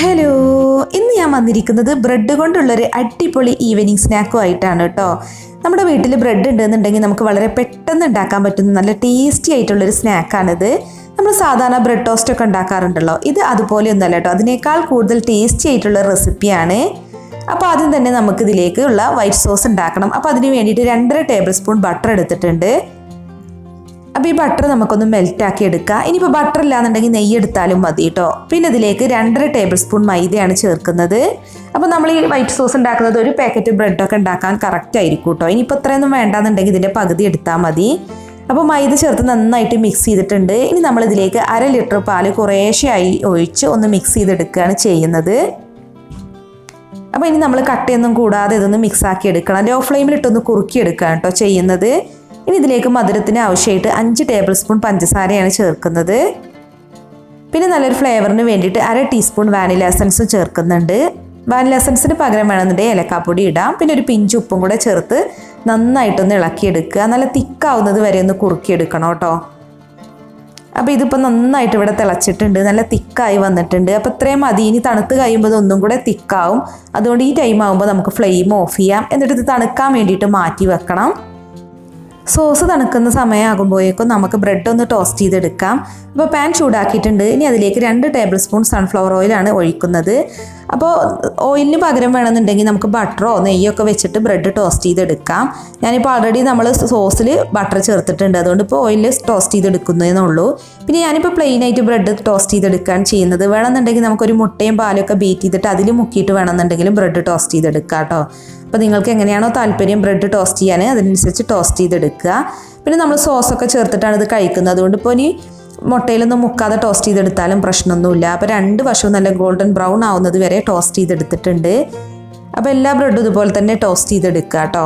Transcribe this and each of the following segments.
Hello, ഇന്ന് ഞാൻ വന്നിരിക്കുന്നത് ബ്രെഡ് കൊണ്ടുള്ളൊരു അടിപൊളി ഈവനിങ് സ്നാക്കും ആയിട്ടാണ് കേട്ടോ. നമ്മുടെ വീട്ടിൽ ബ്രെഡ് ഉണ്ടെന്നുണ്ടെങ്കിൽ നമുക്ക് വളരെ പെട്ടെന്ന് ഉണ്ടാക്കാൻ പറ്റുന്ന നല്ല ടേസ്റ്റി ആയിട്ടുള്ളൊരു സ്നാക്കാണിത്. നമ്മൾ സാധാരണ ബ്രെഡ് ടോസ്റ്റ് ഒക്കെ ഉണ്ടാക്കാറുണ്ടല്ലോ, ഇത് അതുപോലെ ഒന്നല്ല കേട്ടോ, അതിനേക്കാൾ കൂടുതൽ ടേസ്റ്റി ആയിട്ടുള്ള റെസിപ്പിയാണ്. അപ്പോൾ ആദ്യം തന്നെ നമുക്കിതിലേക്കുള്ള വൈറ്റ് സോസ് ഉണ്ടാക്കണം. അപ്പോൾ അതിന് വേണ്ടിയിട്ട് 2.5 ടേബിൾ സ്പൂൺ ബട്ടർ എടുത്തിട്ടുണ്ട്. അപ്പോൾ ഈ ബട്ടർ നമുക്കൊന്ന് മെൽറ്റാക്കി എടുക്കുക. ഇനിയിപ്പോൾ ബട്ടർ ഇല്ലാന്നുണ്ടെങ്കിൽ നെയ്യ് എടുത്താലും മതി കേട്ടോ. പിന്നെ ഇതിലേക്ക് 2.5 ടേബിൾ സ്പൂൺ മൈദയാണ് ചേർക്കുന്നത്. അപ്പോൾ നമ്മൾ ഈ വൈറ്റ് സോസ് ഉണ്ടാക്കുന്നത് ഒരു പാക്കറ്റ് ബ്രെഡൊക്കെ ഉണ്ടാക്കാൻ കറക്റ്റ് ആയിരിക്കും കേട്ടോ. ഇനിയിപ്പോൾ ഇത്രയൊന്നും വേണ്ടാന്നുണ്ടെങ്കിൽ ഇതിൻ്റെ പകുതി എടുത്താൽ മതി. അപ്പോൾ മൈദ ചേർത്ത് നന്നായിട്ട് മിക്സ് ചെയ്തിട്ടുണ്ട്. ഇനി നമ്മളിതിലേക്ക് 1/2 ലിറ്റർ പാല് കുറേശ്ശെയായി ഒഴിച്ച് ഒന്ന് മിക്സ് ചെയ്തെടുക്കുകയാണ് ചെയ്യുന്നത്. അപ്പോൾ ഇനി നമ്മൾ കട്ടയൊന്നും കൂടാതെ ഇതൊന്ന് മിക്സാക്കി എടുക്കണം. ലോ ഫ്ലെയിമിലിട്ടൊന്ന് കുറുക്കി എടുക്കുകയാണ് കേട്ടോ ചെയ്യുന്നത്. ഇനി ഇതിലേക്ക് മധുരത്തിന് ആവശ്യമായിട്ട് 5 ടേബിൾ സ്പൂൺ പഞ്ചസാരയാണ് ചേർക്കുന്നത്. പിന്നെ നല്ലൊരു ഫ്ലേവറിന് വേണ്ടിയിട്ട് 1/2 ടീസ്പൂൺ വാനില എസൻസും ചേർക്കുന്നുണ്ട്. വാനില എസൻസിന് പകരം വേണമെന്നുണ്ടെങ്കിൽ ഏലക്കാപ്പൊടി ഇടാം. പിന്നെ ഒരു പിഞ്ച് ഉപ്പും കൂടെ ചേർത്ത് നന്നായിട്ടൊന്ന് ഇളക്കിയെടുക്കുക. നല്ല തിക്കാവുന്നത് വരെ ഒന്ന് കുറുക്കിയെടുക്കണം കേട്ടോ. അപ്പോൾ ഇതിപ്പോൾ നന്നായിട്ട് ഇവിടെ തിളച്ചിട്ടുണ്ട്, നല്ല തിക്കായി വന്നിട്ടുണ്ട്. അപ്പോൾ ഇത്രയും മതി. ഇനി തണുത്ത് കഴിയുമ്പോൾ ഒന്നും കൂടെ തിക്കാവും. അതുകൊണ്ട് ഈ ടൈം ആകുമ്പോൾ നമുക്ക് ഫ്ലെയിം ഓഫ് ചെയ്യാം. എന്നിട്ട് ഇത് തണുക്കാൻ വേണ്ടിയിട്ട് മാറ്റി വെക്കണം. സോസ് തണുക്കുന്ന സമയമാകുമ്പോഴേക്കും നമുക്ക് ബ്രെഡ് ഒന്ന് ടോസ്റ്റ് ചെയ്തെടുക്കാം. അപ്പോൾ പാൻ ചൂടാക്കിയിട്ടുണ്ട്. ഇനി അതിലേക്ക് 2 ടേബിൾ സ്പൂൺ സൺഫ്ലവർ ഓയിലാണ് ഒഴിക്കുന്നത്. അപ്പോൾ ഓയിലിന് പകരം വേണമെന്നുണ്ടെങ്കിൽ നമുക്ക് ബട്ടറോ നെയ്യോ ഒക്കെ വെച്ചിട്ട് ബ്രെഡ് ടോസ്റ്റ് ചെയ്തെടുക്കാം. ഞാനിപ്പോൾ ഓൾറെഡി നമ്മൾ സോസിൽ ബട്ടർ ചേർത്തിട്ടുണ്ട്, അതുകൊണ്ട് ഇപ്പോൾ ഓയിലിൽ ടോസ്റ്റ് ചെയ്തെടുക്കുന്നതേ ഉള്ളൂ. പിന്നെ ഞാനിപ്പോൾ പ്ലെയിനായിട്ട് ബ്രെഡ് ടോസ്റ്റ് ചെയ്തെടുക്കുകയാണ് ചെയ്യുന്നത്. വേണമെന്നുണ്ടെങ്കിൽ നമുക്കൊരു മുട്ടയും പാലൊക്കെ ബീറ്റ് ചെയ്തിട്ട് അതിൽ മുക്കിയിട്ട് വേണമെന്നുണ്ടെങ്കിലും ബ്രെഡ് ടോസ്റ്റ് ചെയ്തെടുക്കാം കേട്ടോ. അപ്പോൾ നിങ്ങൾക്ക് എങ്ങനെയാണോ താല്പര്യം ബ്രെഡ് ടോസ്റ്റ് ചെയ്യാൻ അതിനനുസരിച്ച് ടോസ്റ്റ് ചെയ്തെടുക്കുക. പിന്നെ നമ്മൾ സോസൊക്കെ ചേർത്തിട്ടാണ് ഇത് കഴിക്കുന്നത്, അതുകൊണ്ട് ഇപ്പോൾ ഇനി മുട്ടയിലൊന്നും മുക്കാതെ ടോസ്റ്റ് ചെയ്തെടുത്താലും പ്രശ്നമൊന്നുമില്ല. അപ്പോൾ 2 വശവും നല്ല ഗോൾഡൻ ബ്രൗൺ ആവുന്നത് വരെ ടോസ്റ്റ് ചെയ്തെടുത്തിട്ടുണ്ട്. അപ്പോൾ എല്ലാ ബ്രെഡും ഇതുപോലെ തന്നെ ടോസ്റ്റ് ചെയ്തെടുക്കുക കേട്ടോ.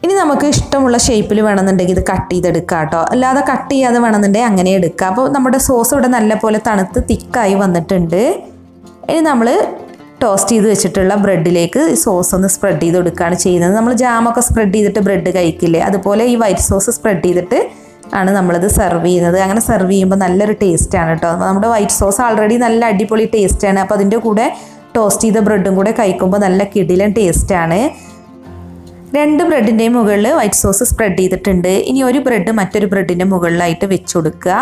ഇനി നമുക്ക് ഇഷ്ടമുള്ള ഷേപ്പിൽ വേണമെന്നുണ്ടെങ്കിൽ ഇത് കട്ട് ചെയ്തെടുക്കുക കേട്ടോ. അല്ലാതെ കട്ട് ചെയ്യാതെ വേണമെന്നുണ്ടെങ്കിൽ അങ്ങനെ എടുക്കുക. അപ്പോൾ നമ്മുടെ സോസ് ഇവിടെ നല്ല പോലെ തണുത്ത് തിക്കായി വന്നിട്ടുണ്ട്. ഇനി നമ്മൾ ടോസ്റ്റ് ചെയ്ത് വെച്ചിട്ടുള്ള ബ്രെഡിലേക്ക് സോസ് ഒന്ന് സ്പ്രെഡ് ചെയ്ത് കൊടുക്കുകയാണ് ചെയ്യുന്നത്. നമ്മൾ ജാമൊക്കെ സ്പ്രെഡ് ചെയ്തിട്ട് ബ്രെഡ് കഴിക്കില്ലേ, അതുപോലെ ഈ വൈറ്റ് സോസ് സ്പ്രെഡ് ചെയ്തിട്ട് ആണ് നമ്മളിത് സെർവ് ചെയ്യുന്നത്. അങ്ങനെ സെർവ് ചെയ്യുമ്പോൾ നല്ലൊരു ടേസ്റ്റാണ് കേട്ടോ. നമ്മുടെ വൈറ്റ് സോസ് ആൾറെഡി നല്ല അടിപൊളി ടേസ്റ്റാണ്. അപ്പോൾ അതിൻ്റെ കൂടെ ടോസ്റ്റ് ചെയ്ത ബ്രെഡും കൂടെ കഴിക്കുമ്പോൾ നല്ല കിടിലൻ ടേസ്റ്റാണ്. 2 ബ്രെഡിൻ്റെയും മുകളിൽ വൈറ്റ് സോസ് സ്പ്രെഡ് ചെയ്തിട്ടുണ്ട്. ഇനി ഒരു ബ്രെഡ് മറ്റൊരു ബ്രെഡിൻ്റെ മുകളിലായിട്ട് വെച്ച് കൊടുക്കുക.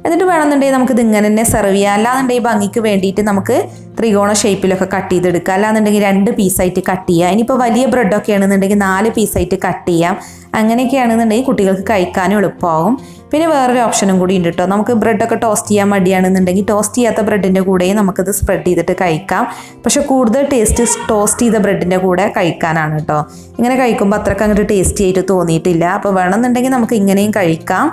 എന്നിട്ട് വേണമെന്നുണ്ടെങ്കിൽ നമുക്കിത് ഇങ്ങനെ തന്നെ സെർവ് ചെയ്യാം. അല്ലാന്നുണ്ടെങ്കിൽ ഭംഗിക്ക് വേണ്ടിയിട്ട് നമുക്ക് ത്രികോണ ഷേപ്പിലൊക്കെ കട്ട് ചെയ്തെടുക്കുക. അല്ലാന്നുണ്ടെങ്കിൽ 2 പീസായിട്ട് കട്ട് ചെയ്യുക. ഇനിയിപ്പോൾ വലിയ ബ്രെഡൊക്കെ ആണെന്നുണ്ടെങ്കിൽ 4 പീസായിട്ട് കട്ട് ചെയ്യാം. അങ്ങനെയൊക്കെയാണെന്നുണ്ടെങ്കിൽ കുട്ടികൾക്ക് കഴിക്കാനും എളുപ്പമാകും. പിന്നെ വേറൊരു ഓപ്ഷനും കൂടി ഉണ്ട് കേട്ടോ. നമുക്ക് ബ്രെഡൊക്കെ ടോസ്റ്റ് ചെയ്യാൻ മടിയാണെന്നുണ്ടെങ്കിൽ ടോസ്റ്റ് ചെയ്യാത്ത ബ്രെഡിൻ്റെ കൂടെയും നമുക്കിത് സ്പ്രെഡ് ചെയ്തിട്ട് കഴിക്കാം. പക്ഷേ കൂടുതൽ ടേസ്റ്റ് ടോസ്റ്റ് ചെയ്ത ബ്രെഡിൻ്റെ കൂടെ കഴിക്കാനാണ് കേട്ടോ. ഇങ്ങനെ കഴിക്കുമ്പോൾ അത്രയ്ക്ക് അങ്ങോട്ട് ടേസ്റ്റി ആയിട്ട് തോന്നിയിട്ടില്ല. അപ്പോൾ വേണമെന്നുണ്ടെങ്കിൽ നമുക്ക് ഇങ്ങനെയും കഴിക്കാം.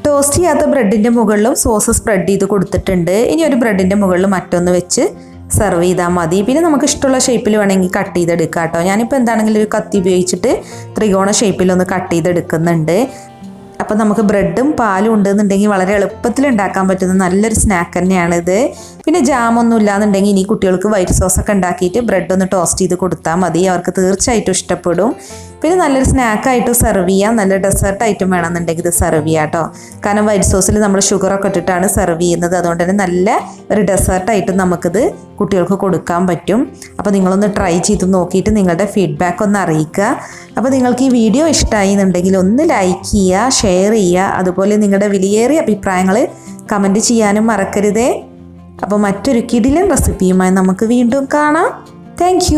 ടോസ്റ്റ് ചെയ്യാത്ത ബ്രെഡിൻ്റെ മുകളിലും സോസ് സ്പ്രെഡ് ചെയ്ത് കൊടുത്തിട്ടുണ്ട്. ഇനി ഒരു ബ്രെഡിൻ്റെ മുകളിൽ മറ്റൊന്ന് വെച്ച് സെർവ് ചെയ്താൽ മതി. പിന്നെ നമുക്ക് ഇഷ്ടമുള്ള ഷേപ്പിൽ വേണമെങ്കിൽ കട്ട് ചെയ്തെടുക്കാം കേട്ടോ. ഞാനിപ്പോൾ എന്താണെങ്കിലും ഒരു കത്തി ഉപയോഗിച്ചിട്ട് ത്രികോണ ഷേപ്പിലൊന്ന് കട്ട് ചെയ്തെടുക്കുന്നുണ്ട്. അപ്പോൾ നമുക്ക് ബ്രെഡും പാലും ഉണ്ടെന്നുണ്ടെങ്കിൽ വളരെ എളുപ്പത്തിൽ ഉണ്ടാക്കാൻ പറ്റുന്ന നല്ലൊരു സ്നാക്ക് തന്നെയാണിത്. പിന്നെ ജാമൊന്നും ഇല്ലാന്നുണ്ടെങ്കിൽ ഇനി കുട്ടികൾക്ക് വൈറ്റ് സോസൊക്കെ ഉണ്ടാക്കിയിട്ട് ബ്രെഡ് ഒന്ന് ടോസ്റ്റ് ചെയ്ത് കൊടുത്താൽ മതി. അവർക്ക് തീർച്ചയായിട്ടും ഇഷ്ടപ്പെടും. പിന്നെ നല്ലൊരു സ്നാക്കായിട്ടും സെർവ് ചെയ്യാം, നല്ല ഡെസേർട്ടായിട്ടും വേണമെന്നുണ്ടെങ്കിൽ ഇത് സെർവ് ചെയ്യാം കേട്ടോ. കാരണം വൈറ്റ് സോസിൽ നമ്മൾ ഷുഗറൊക്കെ ഇട്ടിട്ടാണ് സെർവ് ചെയ്യുന്നത്, അതുകൊണ്ട് തന്നെ നല്ല ഒരു ഡെസേർട്ടായിട്ടും നമുക്കിത് കുട്ടികൾക്ക് കൊടുക്കാൻ പറ്റും. അപ്പോൾ നിങ്ങളൊന്ന് ട്രൈ ചെയ്ത് നോക്കിയിട്ട് നിങ്ങളുടെ ഫീഡ്ബാക്ക് ഒന്ന് അറിയിക്കുക. അപ്പോൾ നിങ്ങൾക്ക് ഈ വീഡിയോ ഇഷ്ടമായി എന്നുണ്ടെങ്കിൽ ഒന്ന് ലൈക്ക് ചെയ്യുക, ഷെയർ ചെയ്യുക. അതുപോലെ നിങ്ങളുടെ വിലയേറിയ അഭിപ്രായങ്ങൾ കമൻറ്റ് ചെയ്യാനും മറക്കരുതേ. അപ്പോൾ മറ്റൊരു കിടിലൻ റെസിപ്പിയുമായി നമുക്ക് വീണ്ടും കാണാം. താങ്ക്